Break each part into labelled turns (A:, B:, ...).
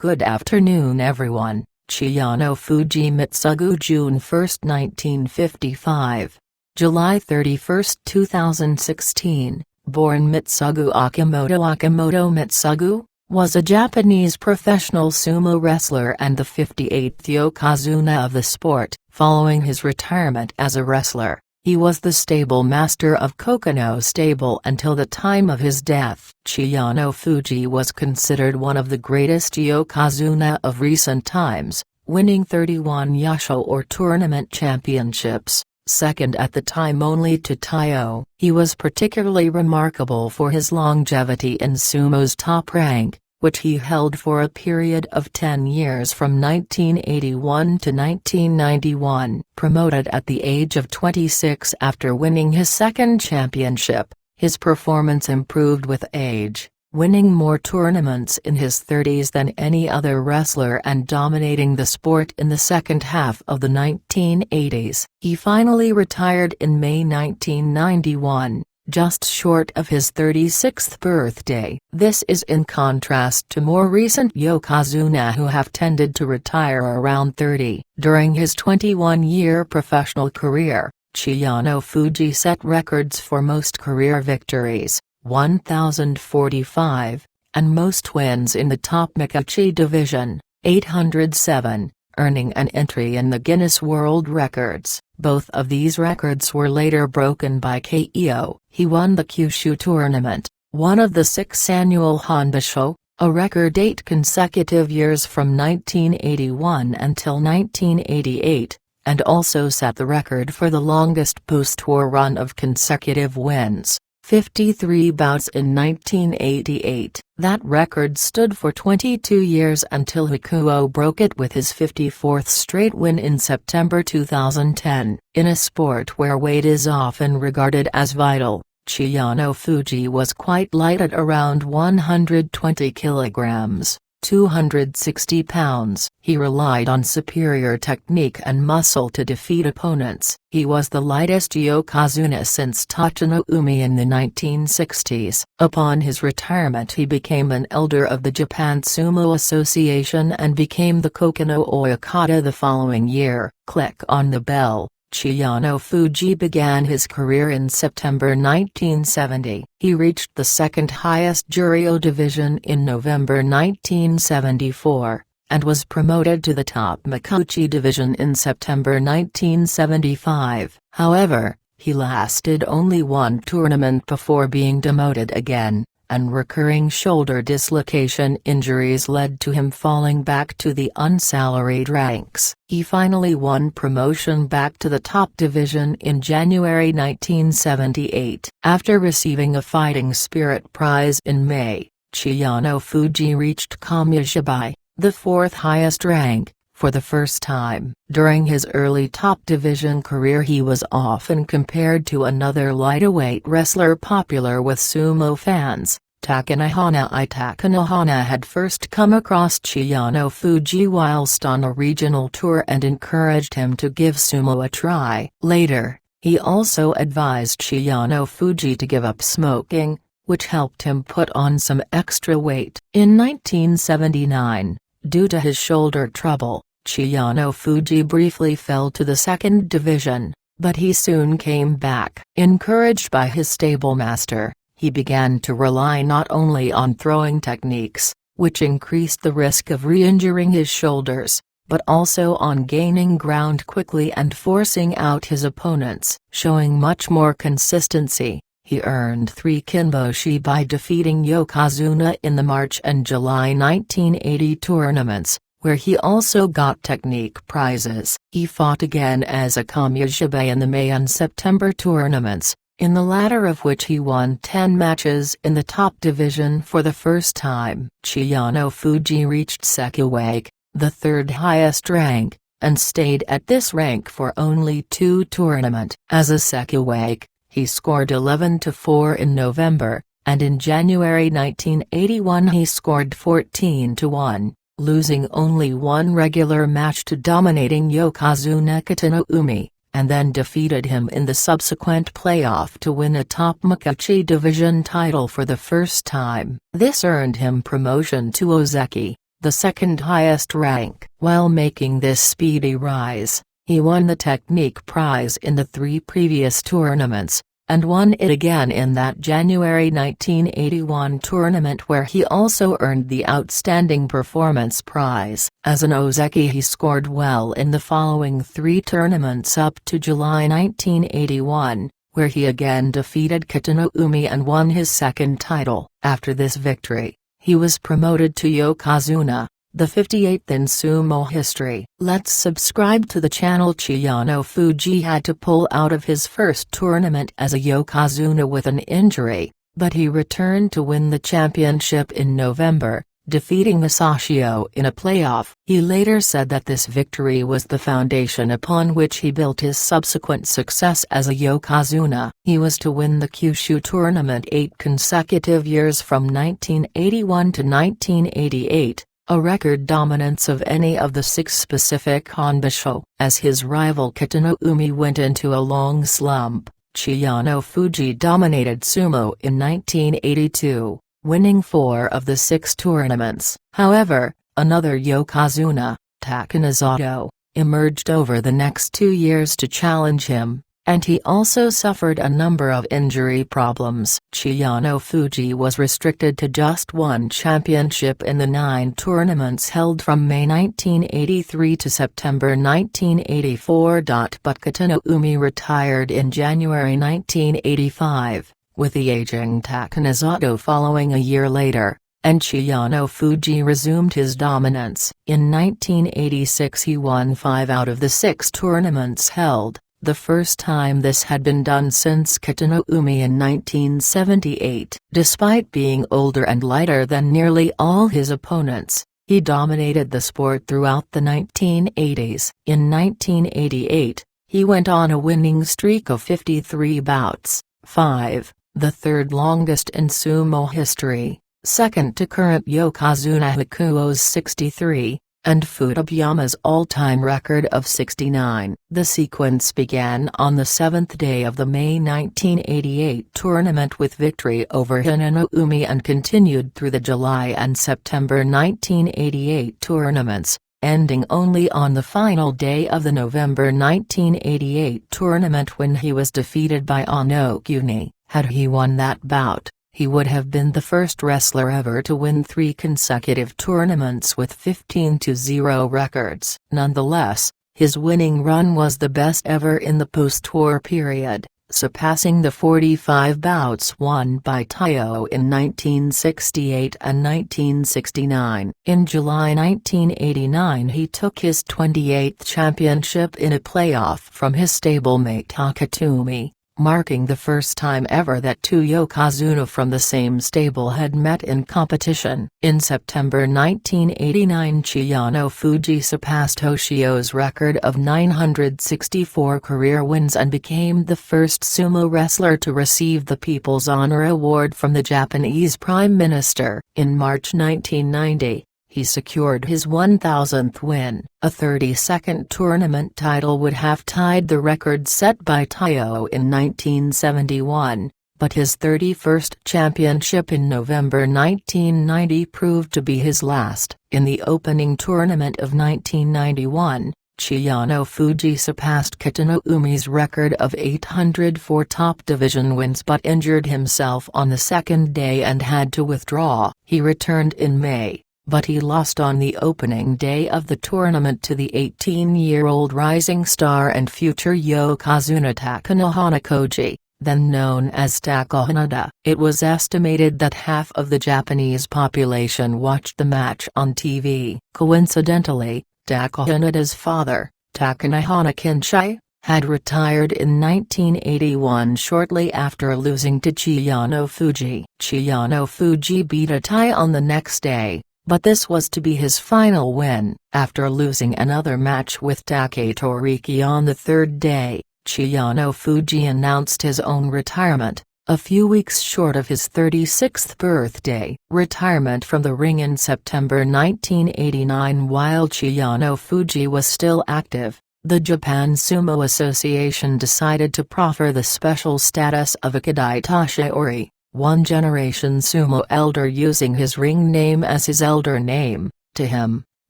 A: Good afternoon everyone. Chiyonofuji Mitsugu, June 1, 1955. July 31, 2016, born Mitsugu Akimoto. Akimoto Mitsugu was a Japanese professional sumo wrestler and the 58th yokozuna of the sport. Following his retirement as a wrestler, he was the stable master of Kokino Stable until the time of his death. Chiyonofuji was considered one of the greatest yokozuna of recent times, winning 31 yosho or tournament championships, second at the time only to Taiyo. He was particularly remarkable for his longevity in sumo's top rank, which he held for a period of 10 years from 1981 to 1991. Promoted at the age of 26 after winning his second championship, his performance improved with age, winning more tournaments in his 30s than any other wrestler and dominating the sport in the second half of the 1980s. He finally retired in May 1991. Just short of his 36th birthday. This is in contrast to more recent yokozuna who have tended to retire around 30. During his 21-year professional career, Chiyonofuji set records for most career victories, 1,045, and most wins in the top Mikachi division, 807, earning an entry in the Guinness World Records. Both of these records were later broken by Keiyo. He won the Kyushu tournament, one of the 6 annual Honbasho, a record 8 consecutive years from 1981 until 1988, and also set the record for the longest post-war run of consecutive wins, 53 bouts in 1988. That record stood for 22 years until Hikuo broke it with his 54th straight win in September 2010. In a sport where weight is often regarded as vital, Chiyonofuji was quite light at around 120 kilograms. 260 pounds. He relied on superior technique and muscle to defeat opponents. He was the lightest yokozuna since Tachinoumi in the 1960s. Upon his retirement he became an elder of the Japan Sumo Association and became the Kokino Oyakata the following year. Click on the bell. Chiyonofuji began his career in September 1970. He reached the second highest Juryo division in November 1974, and was promoted to the top Mikuchi division in September 1975. However, he lasted only one tournament before being demoted again, and recurring shoulder dislocation injuries led to him falling back to the unsalaried ranks. He finally won promotion back to the top division in January 1978. After receiving a Fighting Spirit prize in May, Chiyonofuji reached Kamishibai, the 4th highest rank, for the first time. During his early top division career he was often compared to another lightweight wrestler popular with sumo fans, Takanohana. Takanohana had first come across Chiyonofuji whilst on a regional tour and encouraged him to give sumo a try. Later, he also advised Chiyonofuji to give up smoking, which helped him put on some extra weight. In 1979, due to his shoulder trouble, Chiyonofuji briefly fell to the 2nd division, but he soon came back. Encouraged by his stable master, he began to rely not only on throwing techniques, which increased the risk of re-injuring his shoulders, but also on gaining ground quickly and forcing out his opponents. Showing much more consistency, he earned 3 kinboshi by defeating yokozuna in the March and July 1980 tournaments, where he also got technique prizes. He fought again as a Kamishibai in the May and September tournaments, in the latter of which he won 10 matches in the top division for the first time. Chiyonofuji reached Sekiwake, the 3rd highest rank, and stayed at this rank for only 2 tournaments. As a Sekiwake, he scored 11-4 in November, and in January 1981 he scored 14-1. Losing only one regular match to dominating yokozuna Katanoumi, and then defeated him in the subsequent playoff to win a top Mikuchi division title for the first time. This earned him promotion to Ozeki, the second highest rank. While making this speedy rise, he won the technique prize in the 3 previous tournaments, and won it again in that January 1981 tournament where he also earned the Outstanding Performance prize. As an ozeki he scored well in the following 3 tournaments up to July 1981, where he again defeated Kitanoumi and won his second title. After this victory, he was promoted to Yokozuna, the 58th in sumo history. Let's subscribe to the channel. Chiyonofuji had to pull out of his first tournament as a Yokozuna with an injury, but he returned to win the championship in November, defeating Masashio in a playoff. He later said that this victory was the foundation upon which he built his subsequent success as a Yokozuna. He was to win the Kyushu tournament 8 consecutive years from 1981 to 1988. A record dominance of any of the 6 specific Honbasho. As his rival Kitanoumi went into a long slump, Chiyonofuji dominated sumo in 1982, winning 4 of the 6 tournaments. However, another Yokozuna, Takanazato, emerged over the next 2 years to challenge him, and he also suffered a number of injury problems. Chiyonofuji was restricted to just 1 championship in the 9 tournaments held from May 1983 to September 1984. But Kitanoumi retired in January 1985, with the aging Takanazato following a year later, and Chiyonofuji resumed his dominance. In 1986 he won 5 out of the 6 tournaments held, the first time this had been done since Kitanoumi in 1978. Despite being older and lighter than nearly all his opponents, he dominated the sport throughout the 1980s. In 1988, he went on a winning streak of 53 bouts, 5, the 3rd longest in sumo history, second to current Yokozuna Hakuo's 63, and Futabayama's all-time record of 69. The sequence began on the 7th day of the May 1988 tournament with victory over Hinanoumi and continued through the July and September 1988 tournaments, ending only on the final day of the November 1988 tournament when he was defeated by Onokuni. Had he won that bout, he would have been the first wrestler ever to win 3 consecutive tournaments with 15-0 records. Nonetheless, his winning run was the best ever in the post-war period, surpassing the 45 bouts won by Taiyo in 1968 and 1969. In July 1989 he took his 28th championship in a playoff from his stablemate Takatoumi, marking the first time ever that 2 Yokozuna from the same stable had met in competition. In September 1989 Chiyonofuji surpassed Hoshio's record of 964 career wins and became the first sumo wrestler to receive the People's Honor Award from the Japanese Prime Minister. In March 1990, he secured his 1,000th win. A 32nd tournament title would have tied the record set by Taiyo in 1971, but his 31st championship in November 1990 proved to be his last. In the opening tournament of 1991, Chiyonofuji surpassed Kitanoumi's record of 804 top division wins but injured himself on the second day and had to withdraw. He returned in May, but he lost on the opening day of the tournament to the 18-year-old rising star and future Yokozuna Takanohana Koji, then known as Takahanada. It was estimated that half of the Japanese population watched the match on TV. Coincidentally, Takahanada's father, Takanohana Kinshai, had retired in 1981 shortly after losing to Chiyonofuji. Chiyonofuji beat Atai on the next day, but this was to be his final win. After losing another match with Taketoriki on the third day, Chiyonofuji announced his own retirement, a few weeks short of his 36th birthday. Retirement from the ring in September 1989. While Chiyonofuji was still active, the Japan Sumo Association decided to proffer the special status of a Kidai Tashiori, one-generation sumo elder using his ring name as his elder name, to him,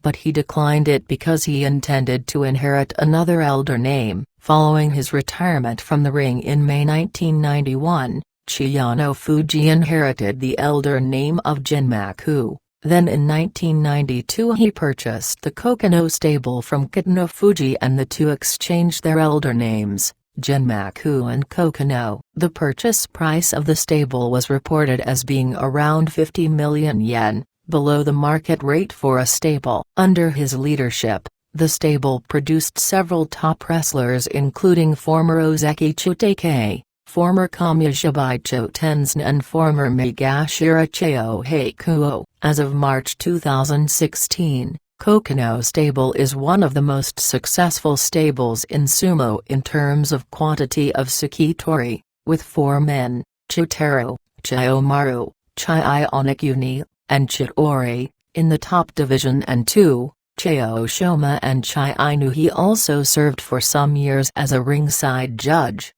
A: but he declined it because he intended to inherit another elder name. Following his retirement from the ring in May 1991, Chiyonofuji inherited the elder name of Jinmaku. Then in 1992 he purchased the Kokono stable from Chiyonofuji and the two exchanged their elder names, Jinmaku and Kokono. The purchase price of the stable was reported as being around 50 million yen, below the market rate for a stable. Under his leadership, the stable produced several top wrestlers including former Ozeki Chutake, former Kamishibai Chotenzan and former Megashira Cheo Hakuo. As of March 2016, Kokono Stable is one of the most successful stables in sumo in terms of quantity of sukitori, with 4 men, Chutaro, Chiyomaru, Chiyonikuni, and Chitori, in the top division and 2, Chiyoshima and Chiinu. He also served for some years as a ringside judge.